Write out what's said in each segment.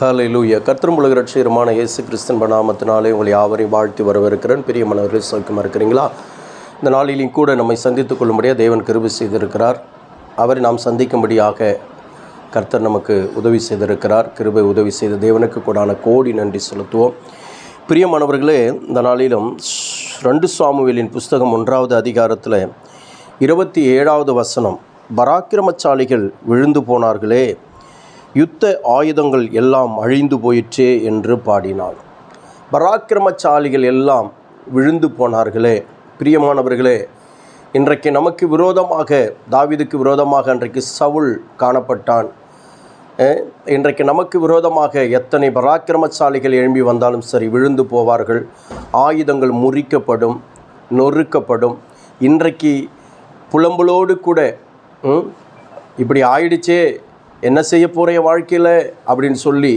ஹல்லேலூயா. கர்த்தரும் உலக இரட்சகருமான இயேசு கிறிஸ்துவின் நாமத்தினாலே உங்களை யாவரையும் வாழ்த்தி வரவேற்கிறேன். பிரியமானவர்களே, சௌக்கியமாக இருக்கிறீங்களா? இந்த நாளிலும் கூட நம்மை சந்தித்துக் கொள்ளும்படியாக தேவன் கிருபை செய்திருக்கிறார். அவரை நாம் சந்திக்கும்படியாக கர்த்தர் நமக்கு உதவி செய்திருக்கிறார். கிருபை உதவி செய்த தேவனுக்கு கூடான கோடி நன்றி செலுத்துவோம். பிரியமானவர்களே, இந்த நாளிலும் 2 சாமுவேலின் புஸ்தகம் 1வது அதிகாரத்தில் 27வது வசனம், பராக்கிரமசாலிகள் விழுந்து போனார்களே, யுத்த ஆயுதங்கள் எல்லாம் அழிந்து போயிற்றே என்று பாடினாள். பராக்கிரமசாலிகள் எல்லாம் விழுந்து போனார்களே. பிரியமானவர்களே, இன்றைக்கு நமக்கு விரோதமாக, தாவீதுக்கு விரோதமாக அன்றைக்கு சவுல் காணப்பட்டான். இன்றைக்கு நமக்கு விரோதமாக எத்தனை பராக்கிரமசாலிகள் எழும்பி வந்தாலும் சரி, விழுந்து போவார்கள். ஆயுதங்கள் முறிக்கப்படும், நொறுக்கப்படும். இன்றைக்கு புலம்பலோடு கூட இப்படி ஆயிடுச்சே, என்ன செய்ய போகிற வாழ்க்கையில் அப்படின்னு சொல்லி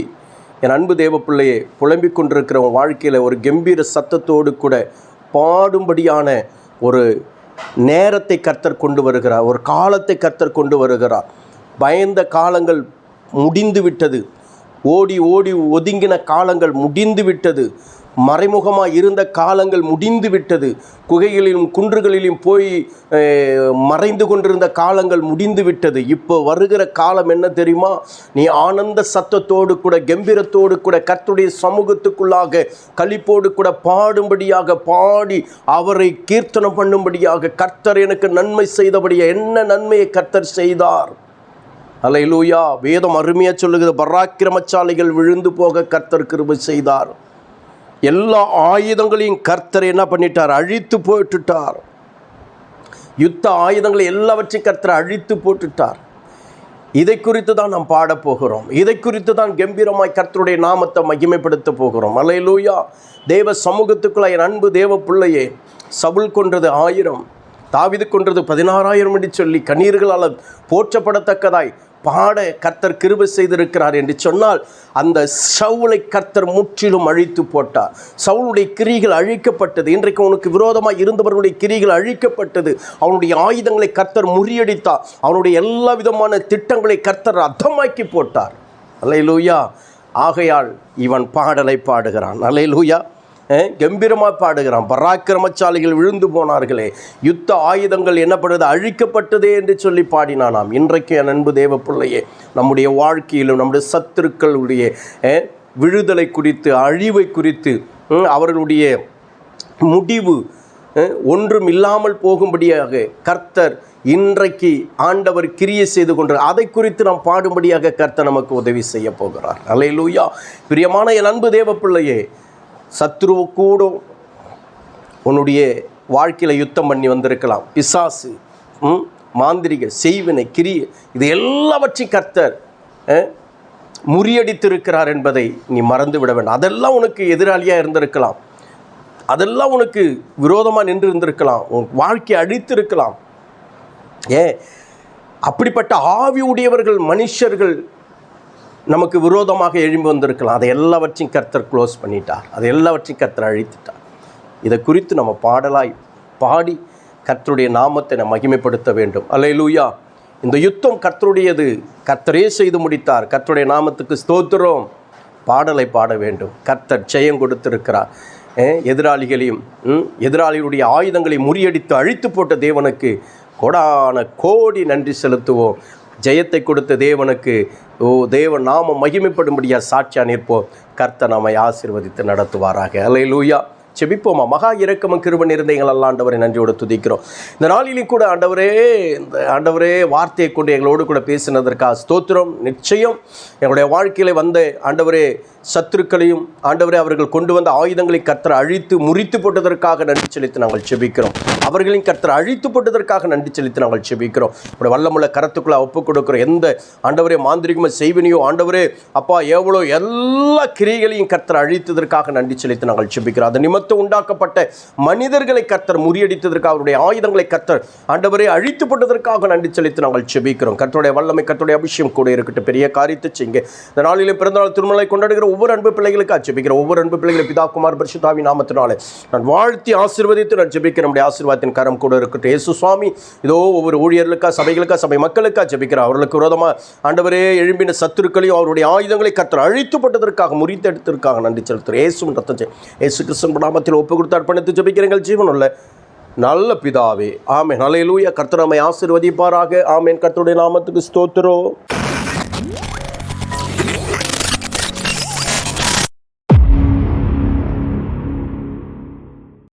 என் அன்பு தேவ பிள்ளையே புலம்பிக் கொண்டிருக்கிற வாழ்க்கையில் ஒரு கம்பீர சத்தத்தோடு கூட பாடும்படியான ஒரு நேரத்தை கர்த்தர் கொண்டு வருகிறார். ஒரு காலத்தை கர்த்தர் கொண்டு வருகிறார். பயந்த காலங்கள் முடிந்து விட்டது. ஓடி ஓடி ஒதுங்கின காலங்கள் முடிந்து விட்டது. மறைமுகமாக இருந்த காலங்கள் முடிந்து விட்டது. குகைகளிலும் குன்றுகளிலும் போய் மறைந்து கொண்டிருந்த காலங்கள் முடிந்து விட்டது. இப்போ வருகிற காலம் என்ன தெரியுமா? நீ ஆனந்த சத்தத்தோடு கூட, கம்பீரத்தோடு கூட, கர்த்தருடைய சமூகத்துக்குள்ளாக களிப்போடு கூட பாடும்படியாக, பாடி அவரை கீர்த்தனம் பண்ணும்படியாக, கர்த்தர் எனக்கு நன்மை செய்தபடியாக, என்ன நன்மையை கர்த்தர் செய்தார். அல்லேலூயா. வேதம் அருமையாக சொல்லுகிறது, பராக்கிரமசாலிகள் விழுந்து போக கர்த்தர் கிருபை செய்தார். எல்லா ஆயுதங்களையும் கர்த்தர் என்ன பண்ணிட்டார்? அழித்து போட்டுட்டார். யுத்த ஆயுதங்களை எல்லாவற்றையும் கர்த்தர் அழித்து போட்டுட்டார். இதை குறித்து தான் நாம் பாடப்போகிறோம். இதை குறித்து தான் கம்பீரமாய் கர்த்தருடைய நாமத்தை மகிமைப்படுத்த போகிறோம். அல்லேலூயா. தேவ சமூகத்துக்குள்ள என் அன்பு தேவ பிள்ளையே, சவுல் கொன்றது 1000, தாவீது கொன்றது 16,000 என்று சொல்லி கண்ணீர்களால் போற்றப்படத்தக்கதாய் பாட கர்த்தர் கிருபை செய்திருக்கிறார் என்று சொன்னால், அந்த சவுலை கர்த்தர் முற்றிலும் அழித்து போட்டார். சவுளுடைய கிரிகள் அழிக்கப்பட்டது. இன்றைக்கு உனக்கு விரோதமாக இருந்தவர்களுடைய கிரிகள் அழிக்கப்பட்டது. அவனுடைய ஆயுதங்களை கர்த்தர் முறியடித்தார். அவனுடைய எல்லா விதமான திட்டங்களை கர்த்தர் அர்த்தமாக்கி போட்டார். அல்லேலூயா. ஆகையால் இவன் பாடலை பாடுகிறான். அல்லேலூயா. கம்பீரமாக பாடுகிறான். பராக்கிரமசாலிகள் விழுந்து போனார்களே, யுத்த ஆயுதங்கள் என்னப்படுது? அழிக்கப்பட்டதே என்று சொல்லி பாடினானாம். இன்றைக்கு என் அன்பு தேவ பிள்ளையே, நம்முடைய வாழ்க்கையிலும் நம்முடைய சத்துருக்களுடைய விழுதலை குறித்து, அழிவை குறித்து, அவர்களுடைய முடிவு ஒன்றும் இல்லாமல் போகும்படியாக கர்த்தர் இன்றைக்கு ஆண்டவர் கிரியை செய்து கொண்டு, அதை குறித்து நாம் பாடும்படியாக கர்த்தர் நமக்கு உதவி செய்ய போகிறார். அல்லேலூயா. பிரியமான என் அன்பு தேவ பிள்ளையே, சத்ருவு கூட உன்னுடைய வாழ்க்கையில் யுத்தம் பண்ணி வந்திருக்கலாம். பிசாசு, மாந்திரிக, செய்வினை, கிரியை, இது எல்லாவற்றையும் கர்த்தர் முறியடித்திருக்கிறார் என்பதை நீ மறந்து விட வேண்டாம். அதெல்லாம் உனக்கு எதிராளியாக இருந்திருக்கலாம். அதெல்லாம் உனக்கு விரோதமாக நின்று இருந்திருக்கலாம். உன் வாழ்க்கையை அழித்திருக்கலாம். அப்படிப்பட்ட ஆவி உடையவர்கள், மனுஷர்கள் நமக்கு விரோதமாக எழும்பி வந்திருக்கலாம். அதை எல்லாவற்றையும் கர்த்தர் க்ளோஸ் பண்ணிட்டார். அதை எல்லாவற்றையும் கர்த்தர் அழித்துட்டார். இதை குறித்து நம்ம பாடலாய் பாடி கர்த்தருடைய நாமத்தை நம்ம மகிமைப்படுத்த வேண்டும். அல்லேலூயா. இந்த யுத்தம் கர்த்தருடையது. கர்த்தரே செய்து முடித்தார். கர்த்தருடைய நாமத்துக்கு ஸ்தோத்திரம். பாடலை பாட வேண்டும். கர்த்தர் ஜெயம் கொடுத்திருக்கிறார். எதிராளிகளையும் எதிராளிகளுடைய ஆயுதங்களை முறியடித்து அழித்து போட்ட தேவனுக்கு கோடான கோடி நன்றி செலுத்துவோம். ஜெயத்தை கொடுத்த தேவனுக்கு தேவ நாம மகிமைப்படும்படியாக சாட்சியாக நிற்போம். கர்த்தர் நம்மை ஆசீர்வதித்து நடத்துவாராக. அல்லேலூயா. செபிப்போமா. மகா இரக்கமும் கிருபை நிறைந்த எங்கள் அல்ல ஆண்டவரை நன்றியோடு துதிக்கிறோம். இந்த நாளிலும் கூட ஆண்டவரே வார்த்தையை கொண்டு எங்களோடு கூட பேசினதற்காக ஸ்தோத்திரம். நிச்சயம் எங்களுடைய வாழ்க்கையில் வந்த ஆண்டவரே சத்துருக்களையும் ஆண்டவரே அவர்கள் கொண்டு வந்த ஆயுதங்களை கர்த்தர் அழித்து முறித்து போட்டதற்காக நன்றி செலுத்தி நாங்கள் செபிக்கிறோம். அவர்களின் கர்த்தர் அழித்து போட்டதற்காக நன்றி செலுத்தி நாங்கள் செபிக்கிறோம். இப்படி வல்லமுள்ள கரத்துக்குள்ளே ஒப்புக் கொடுக்கிறோம். எந்த ஆண்டவரே மாந்திரிகமோ செய்வினையோ ஆண்டவரே அப்பா எவ்வளோ எல்லா கிரியைகளையும் கர்த்தர் அழித்ததற்காக நன்றி செலுத்தி நாங்கள் செபிக்கிறோம். அது நிமித்தம் உண்டாக்கப்பட்ட மனிதர்களை கர்த்தர் முறியடித்ததற்காக, அவருடைய ஆயுதங்களை கர்த்தர் ஆண்டவரே அழித்து போட்டதற்காக நன்றி செலுத்தி நாங்கள் செபிக்கிறோம். கர்த்தருடைய வல்லமை, கர்த்தருடைய அபிஷேகம் கூட இருக்கட்டும். பெரிய காரியத்தை செய்யுங்க. இந்த நாளிலே பிறந்தநாள் திருமலை கொண்டாடுகிற ஒவ்வொரு அன்பு பிள்ளைகளுக்கு ஜெபிக்கிறேன். ஒவ்வொரு அன்பு பிள்ளைகளை பிதா குமார் பரிசுத்தாவின் நாமத்தினாலே நான் வாழ்த்தி ஆசீர்வதித்து நான் ஜெபிக்கிறேன். நம்முடைய ஆசீர்வாதத்தின் கரம் கூட இருக்கட்டும். இயேசு சுவாமி இதோ ஒவ்வொரு ஊழியர்களுக்காக, சபைகளுக்காக, சபை மக்களுக்காக ஜெபிக்கிறேன். அவர்களுக்கு விரோதமாக ஆண்டவரே எழும்பின சத்துருக்களையும் அவருடைய ஆயுதங்களை கர்த்தர் அழித்துப்பட்டதற்காக, முறித்தெடுத்ததற்காக நன்றி செலுத்துகிறேன். இயேசுவின் ரத்தத்தை இயேசு கிறிஸ்துவின் நாமத்தில் ஒப்பு கொடுத்து அர்ப்பணித்து ஜெபிக்கிறீர்கள் ஜீவனுள்ள நல்ல பிதாவே. ஆமென். ஹல்லேலூயா. கர்த்தர் நம்மை ஆசீர்வதிப்பாராக. ஆமென். கர்த்தருடைய நாமத்துக்கு ஸ்தோத்திரம்.